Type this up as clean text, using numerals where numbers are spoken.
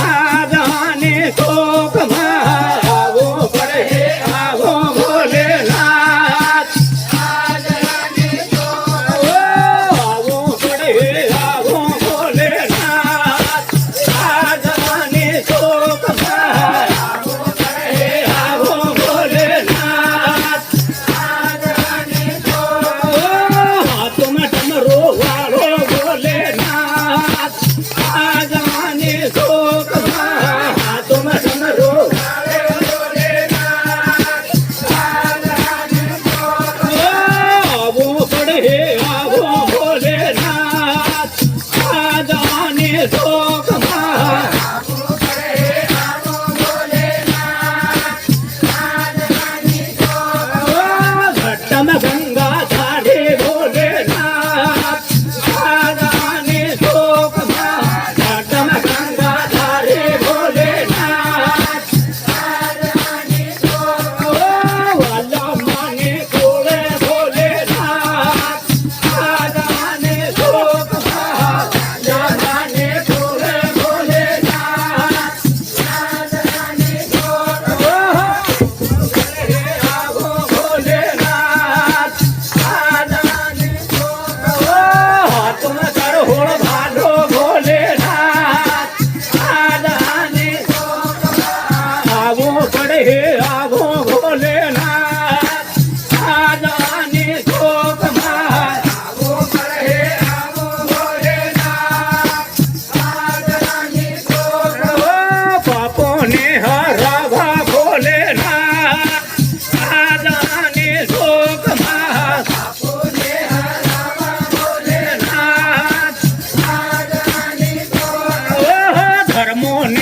આજાને શોકમાં આવો પડે આવો ભોલેનાથ આજાને શોકમાં આવો પડે આવો ભોલેનાથ આજાને શોકમાં આવો પડે આવો ભોલેનાથ આજાને શોકમાં હાથમાં ડમરો વાળો ભોલેનાથ આજાને શોકમાં હાથમાં ડમરો આવો પડે આવો ભોલેનાથ આજાને શોકમાં ઘટ્ટમાં ગંગા ધારે ભોલેનાથ આજાને શોકમાં ઘટ્ટમાં ગંગા ધારે ભોલેનાથ આજાને શોકમાં વાલા માને કોળે ભોલેનાથ આજાને શોકમાં વાલા માને કોળે ભોલેનાથ આજાને શોકમાં આવો ભોલેનાથ આજાને શોકમાં હાથમાં તરહોળ ભાલો ભોલેનાથ આજાને શોકમાં આવો પડે આવો ભોલેનાથ આજાને શોકમાં આવો પડે આવો ભોલેનાથ આજાને શોકમાં પાપોને હરાવા ભોલેનાથ આજાને શોકમાં પાપોને હરાવા ભોલેનાથ આજાને શોકમાં ધર્મોને